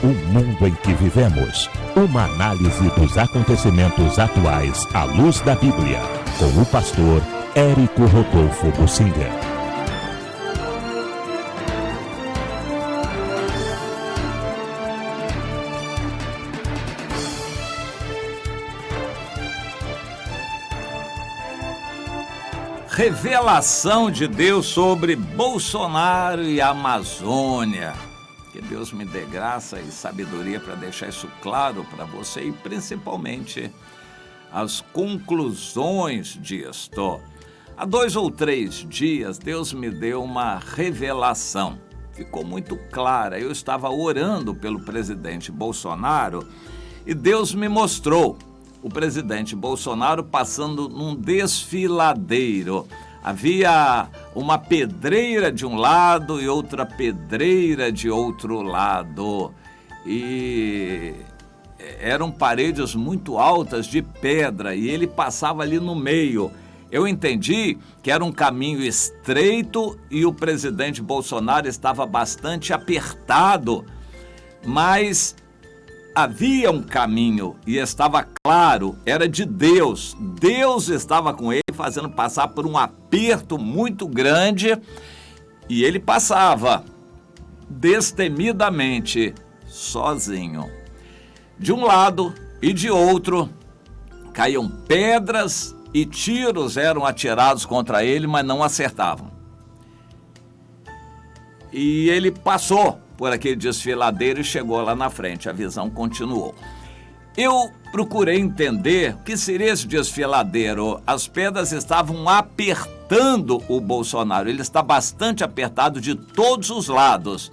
O mundo em que vivemos. Uma análise dos acontecimentos atuais à luz da Bíblia. Com o pastor Érico Rodolfo Bussinger. Revelação de Deus sobre Bolsonaro e a Amazônia. Que Deus me dê graça e sabedoria para deixar isso claro para você e principalmente as conclusões disto. Há 2 ou 3 dias Deus me deu uma revelação. Ficou muito clara. Eu estava orando pelo presidente Bolsonaro e Deus me mostrou o presidente Bolsonaro passando num desfiladeiro. Havia uma pedreira de um lado e outra pedreira de outro lado. E eram paredes muito altas de pedra e ele passava ali no meio. Eu entendi que era um caminho estreito e o presidente Bolsonaro estava bastante apertado, mas havia um caminho e estava claro, era de Deus. Deus estava com ele, fazendo passar por um aperto muito grande e ele passava destemidamente, sozinho. De um lado e de outro, caíam pedras e tiros eram atirados contra ele, mas não acertavam. E ele passou por aquele desfiladeiro e chegou lá na frente. A visão continuou. Eu procurei entender o que seria esse desfiladeiro. As pedras estavam apertando o Bolsonaro. Ele está bastante apertado de todos os lados.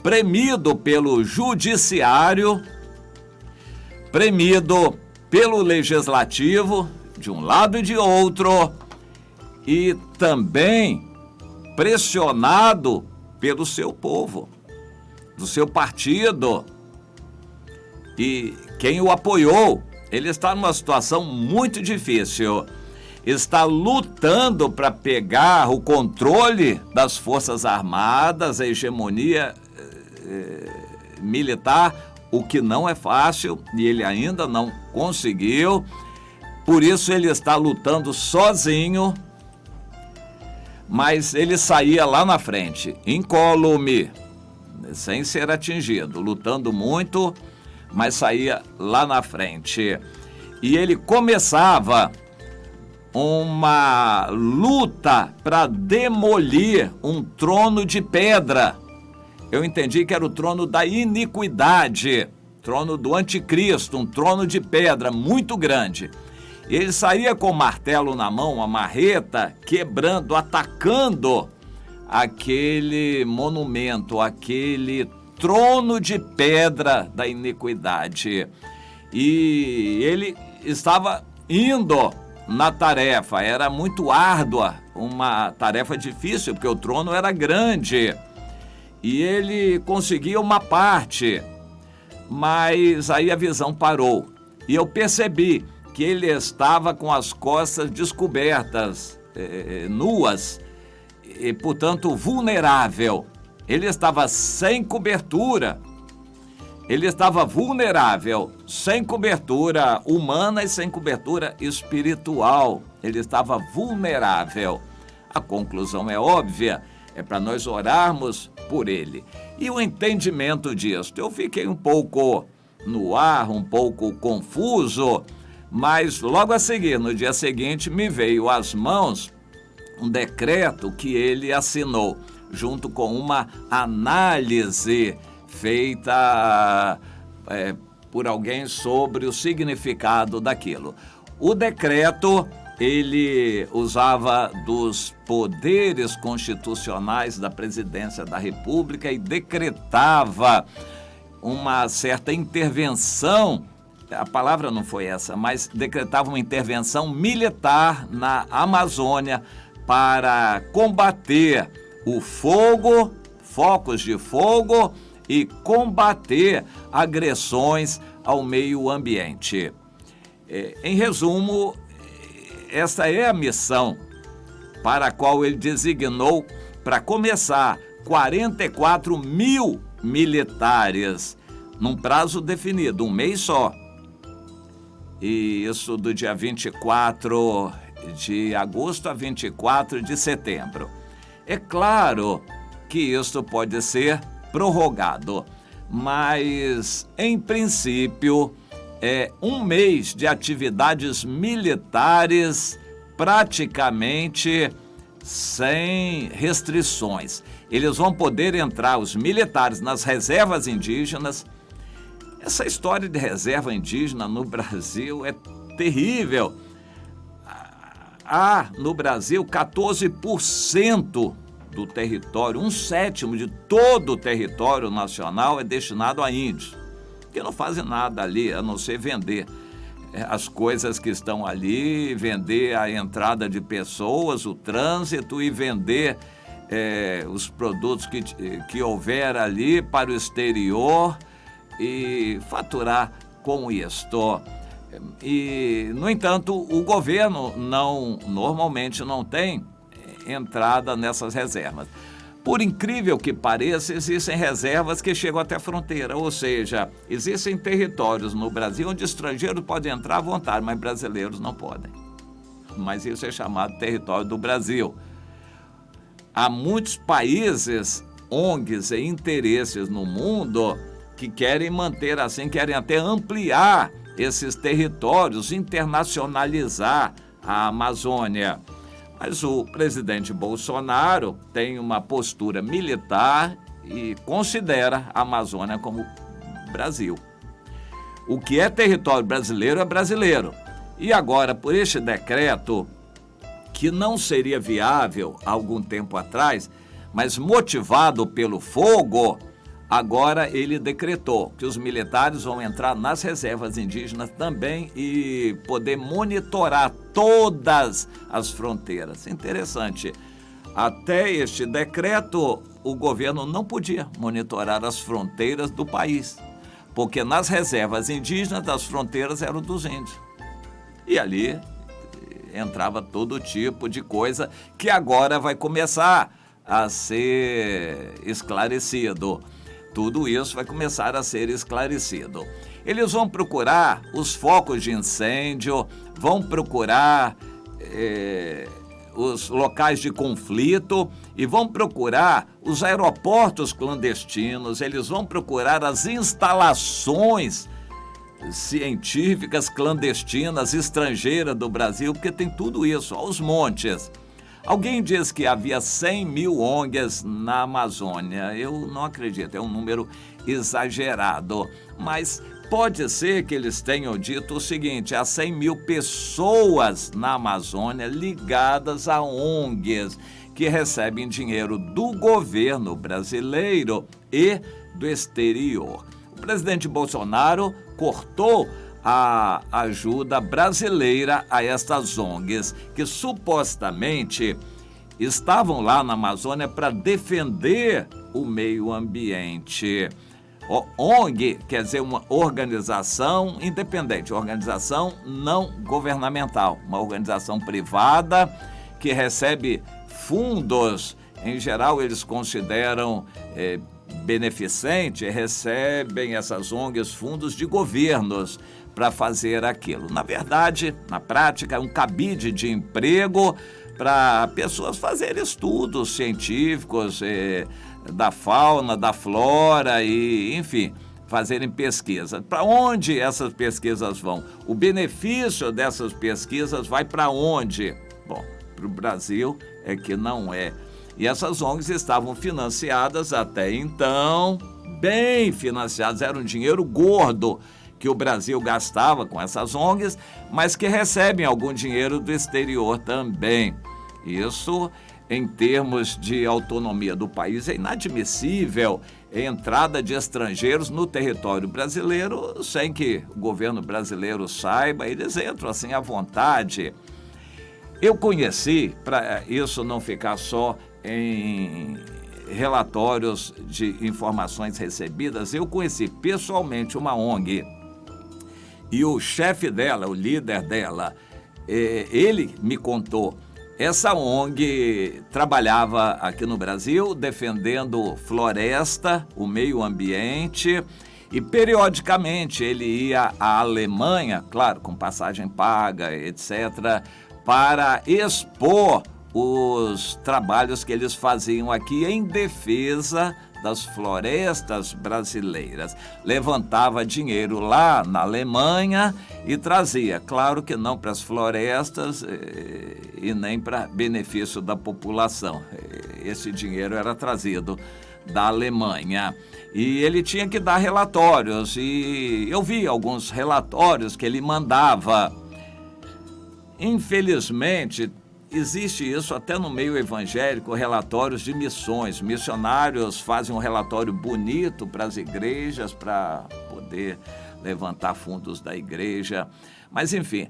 Premido pelo judiciário, premido pelo legislativo, de um lado e de outro, e também pressionado pelo seu povo, do seu partido. E quem o apoiou, ele está numa situação muito difícil. Está lutando para pegar o controle das Forças Armadas, a hegemonia militar, o que não é fácil e ele ainda não conseguiu. Por isso ele está lutando sozinho, mas ele saía lá na frente, incólume, sem ser atingido, lutando muito, mas saía lá na frente. E ele começava uma luta para demolir um trono de pedra. Eu entendi que era o trono da iniquidade, trono do anticristo, um trono de pedra muito grande. Ele saía com o martelo na mão, a marreta, quebrando, atacando aquele monumento, aquele trono de pedra da iniquidade. E ele estava indo na tarefa, era muito árdua, uma tarefa difícil, porque o trono era grande. E ele conseguia uma parte, mas aí a visão parou. E eu percebi que ele estava com as costas descobertas, nuas, e, portanto, vulnerável. Ele estava sem cobertura. Ele estava vulnerável, sem cobertura humana e sem cobertura espiritual. Ele estava vulnerável. A conclusão é óbvia, é para nós orarmos por ele. E o entendimento disso, eu fiquei um pouco no ar, um pouco confuso, mas logo a seguir, no dia seguinte, me veio às mãos um decreto que ele assinou, junto com uma análise feita por alguém sobre o significado daquilo. O decreto, ele usava dos poderes constitucionais da presidência da República e decretava uma certa intervenção, a palavra não foi essa, mas decretava uma intervenção militar na Amazônia para combater o fogo, focos de fogo e combater agressões ao meio ambiente. Em resumo, essa é a missão para a qual ele designou, para começar, 44 mil militares num prazo definido, um mês só. E isso do dia 24 de agosto a 24 de setembro. É claro que isso pode ser prorrogado, mas, em princípio, é um mês de atividades militares praticamente sem restrições. Eles vão poder entrar, os militares, nas reservas indígenas. Essa história de reserva indígena no Brasil é terrível. Há no Brasil 14% do território, 1/7 de todo o território nacional é destinado a índios, que não fazem nada ali a não ser vender as coisas que estão ali, vender a entrada de pessoas, o trânsito e vender os produtos que houver ali para o exterior e faturar com isto. E, no entanto, o governo normalmente não tem entrada nessas reservas. Por incrível que pareça, existem reservas que chegam até a fronteira, ou seja, existem territórios no Brasil onde estrangeiros podem entrar à vontade, mas brasileiros não podem. Mas isso é chamado território do Brasil. Há muitos países, ONGs e interesses no mundo que querem manter assim, querem até ampliar esses territórios, internacionalizar a Amazônia. Mas o presidente Bolsonaro tem uma postura militar e considera a Amazônia como Brasil. O que é território brasileiro é brasileiro. E agora, por este decreto, que não seria viável há algum tempo atrás, mas motivado pelo fogo, agora ele decretou que os militares vão entrar nas reservas indígenas também e poder monitorar todas as fronteiras. Interessante. Até este decreto, o governo não podia monitorar as fronteiras do país, porque nas reservas indígenas as fronteiras eram dos índios. E ali entrava todo tipo de coisa que agora vai começar a ser esclarecido. Tudo isso vai começar a ser esclarecido. Eles vão procurar os focos de incêndio, vão procurar os locais de conflito e vão procurar os aeroportos clandestinos, eles vão procurar as instalações científicas clandestinas, estrangeiras do Brasil, porque tem tudo isso, aos montes. Alguém diz que havia 100 mil ONGs na Amazônia. Eu não acredito, é um número exagerado. Mas pode ser que eles tenham dito o seguinte: há 100 mil pessoas na Amazônia ligadas a ONGs que recebem dinheiro do governo brasileiro e do exterior. O presidente Bolsonaro cortou a ajuda brasileira a estas ONGs, que supostamente estavam lá na Amazônia para defender o meio ambiente. ONG quer dizer uma organização independente, organização não governamental, uma organização privada que recebe fundos. Em geral, eles consideram beneficente, recebem essas ONGs fundos de governos para fazer aquilo. Na verdade, na prática, é um cabide de emprego para pessoas fazerem estudos científicos da fauna, da flora e, enfim, fazerem pesquisa. Para onde essas pesquisas vão? O benefício dessas pesquisas vai para onde? Bom, para o Brasil é que não é. E essas ONGs estavam financiadas até então, bem financiadas, era um dinheiro gordo que o Brasil gastava com essas ONGs, mas que recebem algum dinheiro do exterior também. Isso, em termos de autonomia do país, é inadmissível a entrada de estrangeiros no território brasileiro sem que o governo brasileiro saiba, eles entram assim à vontade. Eu conheci, para isso não ficar só em relatórios de informações recebidas, eu conheci pessoalmente uma ONG e o chefe dela, o líder dela, ele me contou, essa ONG trabalhava aqui no Brasil defendendo floresta, o meio ambiente E periodicamente ele ia à Alemanha, claro, com passagem paga, etc., para expor os trabalhos que eles faziam aqui em defesa das florestas brasileiras. Levantava dinheiro lá na Alemanha e trazia, claro que não para as florestas e nem para benefício da população. Esse dinheiro era trazido da Alemanha. E ele tinha que dar relatórios, e eu vi alguns relatórios que ele mandava. Infelizmente, existe isso até no meio evangélico, relatórios de missões. Missionários fazem um relatório bonito para as igrejas, para poder levantar fundos da igreja. Mas, enfim,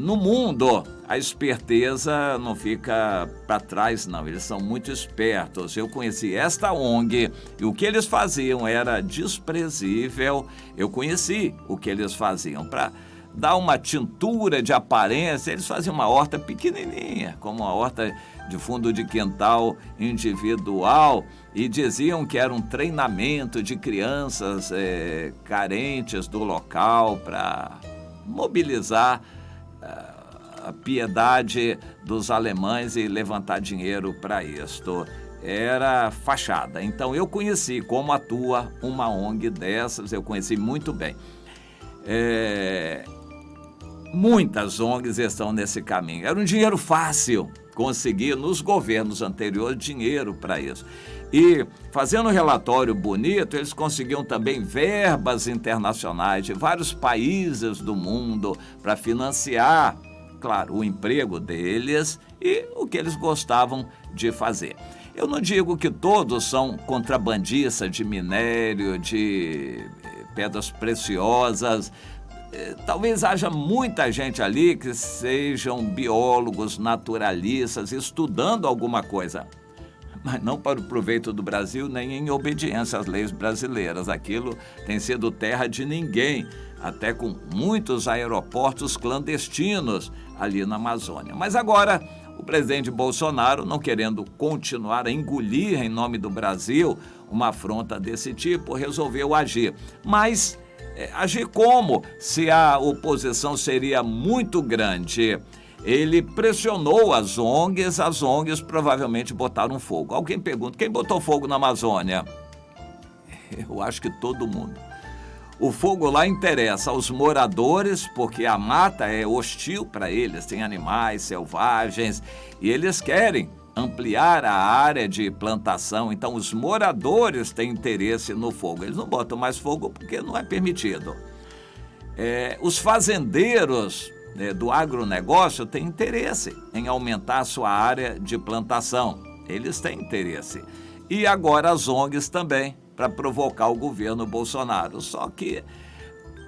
no mundo, a esperteza não fica para trás, não. Eles são muito espertos. Eu conheci esta ONG e o que eles faziam era desprezível. Eu conheci o que eles faziam para dar uma tintura de aparência. Eles faziam uma horta pequenininha, como uma horta de fundo de quintal individual, e diziam que era um treinamento de crianças carentes do local para mobilizar a piedade dos alemães e levantar dinheiro para isto. Era fachada. Então eu conheci como atua uma ONG dessas, eu conheci muito bem. Muitas ONGs estão nesse caminho. Era um dinheiro fácil conseguir nos governos anteriores dinheiro para isso. E fazendo um relatório bonito, eles conseguiam também verbas internacionais de vários países do mundo para financiar, claro, o emprego deles e o que eles gostavam de fazer. Eu não digo que todos são contrabandistas de minério, de pedras preciosas. Talvez haja muita gente ali que sejam biólogos, naturalistas, estudando alguma coisa, mas não para o proveito do Brasil, nem em obediência às leis brasileiras. Aquilo tem sido terra de ninguém, até com muitos aeroportos clandestinos ali na Amazônia. Mas agora, o presidente Bolsonaro, não querendo continuar a engolir em nome do Brasil uma afronta desse tipo, resolveu agir. Mas agir como? Se a oposição seria muito grande. Ele pressionou as ONGs provavelmente botaram fogo. Alguém pergunta, quem botou fogo na Amazônia? Eu acho que todo mundo. O fogo lá interessa aos moradores, porque a mata é hostil para eles, tem animais selvagens, e eles querem ampliar a área de plantação. Então os moradores têm interesse no fogo. Eles não botam mais fogo porque não é permitido. Os fazendeiros do agronegócio têm interesse em aumentar a sua área de plantação. Eles têm interesse. E agora as ONGs também, para provocar o governo Bolsonaro. Só que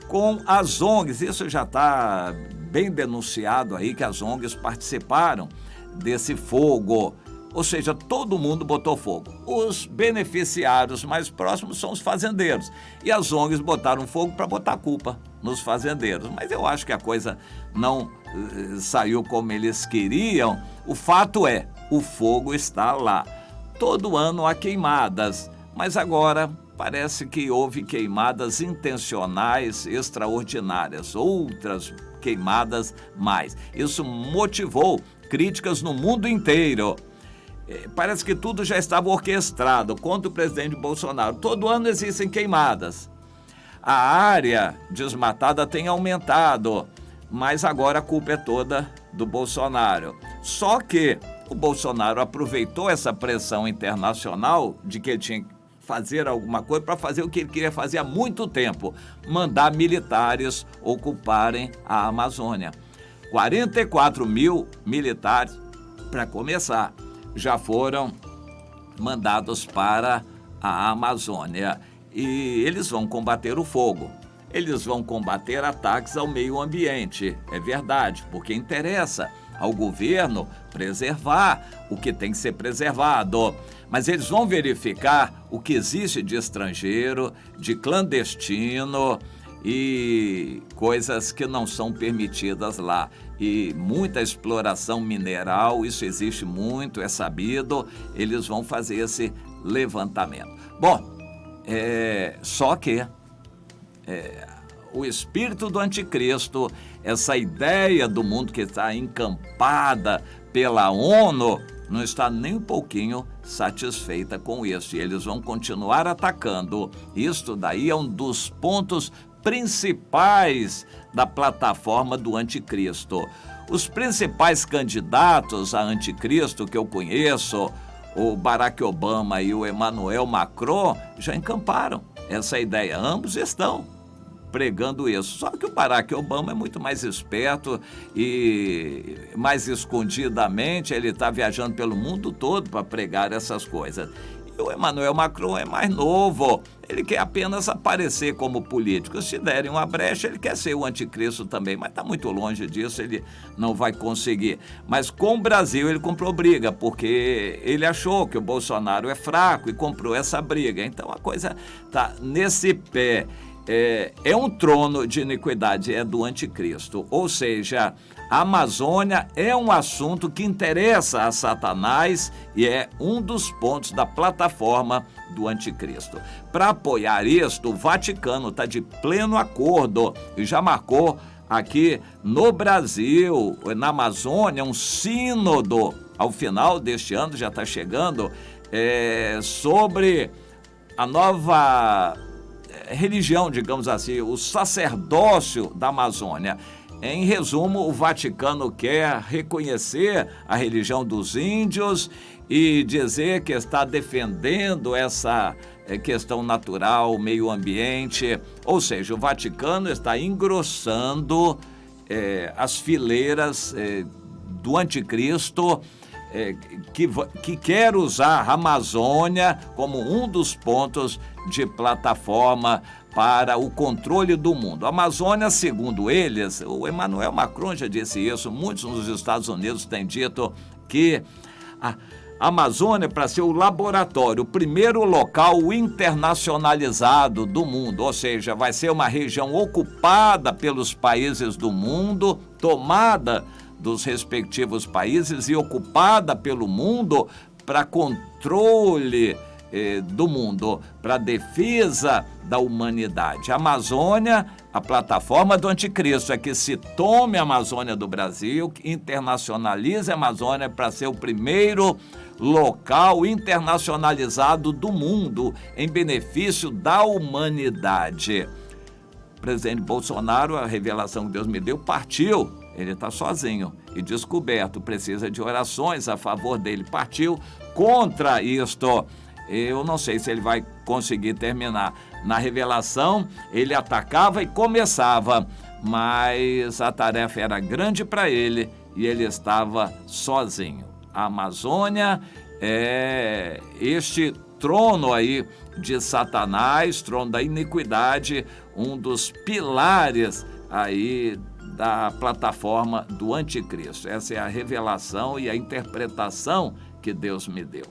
com as ONGs, isso já está bem denunciado aí, que as ONGs participaram desse fogo. Ou seja, todo mundo botou fogo. Os beneficiários mais próximos são os fazendeiros. E as ONGs botaram fogo para botar culpa nos fazendeiros. Mas eu acho que a coisa não saiu como eles queriam. O fato é, o fogo está lá. Todo ano há queimadas, mas agora parece que houve queimadas intencionais extraordinárias, outras queimadas mais. Isso motivou críticas no mundo inteiro. Parece que tudo já estava orquestrado contra o presidente Bolsonaro. Todo ano existem queimadas. A área desmatada tem aumentado, mas agora a culpa é toda do Bolsonaro. Só que o Bolsonaro aproveitou essa pressão internacional de que ele tinha que fazer alguma coisa para fazer o que ele queria fazer há muito tempo, mandar militares ocuparem a Amazônia. 44 mil militares, para começar, já foram mandados para a Amazônia. E eles vão combater o fogo. Eles vão combater ataques ao meio ambiente. É verdade, porque interessa ao governo preservar o que tem que ser preservado. Mas eles vão verificar o que existe de estrangeiro, de clandestino e coisas que não são permitidas lá. E muita exploração mineral, isso existe muito, é sabido. Eles vão fazer esse levantamento. Bom, só que o espírito do anticristo, essa ideia do mundo que está encampada pela ONU, não está nem um pouquinho satisfeita com isso. E eles vão continuar atacando. Isto daí é um dos pontos principais da plataforma do anticristo. Os principais candidatos a anticristo que eu conheço, o Barack Obama e o Emmanuel Macron, já encamparam essa ideia. Ambos estão pregando isso. Só que o Barack Obama é muito mais esperto e mais escondidamente ele está viajando pelo mundo todo para pregar essas coisas. E o Emmanuel Macron é mais novo, ele quer apenas aparecer como político. Se derem uma brecha, ele quer ser o anticristo também, mas está muito longe disso, ele não vai conseguir. Mas com o Brasil ele comprou briga, porque ele achou que o Bolsonaro é fraco e comprou essa briga. Então a coisa está nesse pé. É um trono de iniquidade, é do anticristo. Ou seja, a Amazônia é um assunto que interessa a Satanás e é um dos pontos da plataforma do anticristo. Para apoiar isto, o Vaticano está de pleno acordo e já marcou aqui no Brasil, na Amazônia, um sínodo ao final deste ano, já está chegando, sobre a nova religião, digamos assim, o sacerdócio da Amazônia. Em resumo, o Vaticano quer reconhecer a religião dos índios e dizer que está defendendo essa questão natural, meio ambiente. Ou seja, o Vaticano está engrossando as fileiras do anticristo, que quer usar a Amazônia como um dos pontos de plataforma para o controle do mundo. A Amazônia, segundo eles, o Emmanuel Macron já disse isso, muitos nos Estados Unidos têm dito que a Amazônia é para ser o laboratório, o primeiro local internacionalizado do mundo, ou seja, vai ser uma região ocupada pelos países do mundo, tomada dos respectivos países e ocupada pelo mundo para controle do mundo, para defesa da humanidade. A Amazônia, a plataforma do anticristo é que se tome a Amazônia do Brasil, que internacionalize a Amazônia para ser o primeiro local internacionalizado do mundo em benefício da humanidade. O presidente Bolsonaro, a revelação que Deus me deu, partiu. Ele está sozinho e descoberto, precisa de orações a favor dele. Partiu contra isto. Eu não sei se ele vai conseguir terminar. Na revelação, ele atacava e começava, mas a tarefa era grande para ele e ele estava sozinho. A Amazônia é este trono aí de Satanás, trono da iniquidade, um dos pilares aí da plataforma do anticristo. Essa é a revelação e a interpretação que Deus me deu.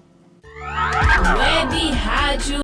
Web Rádio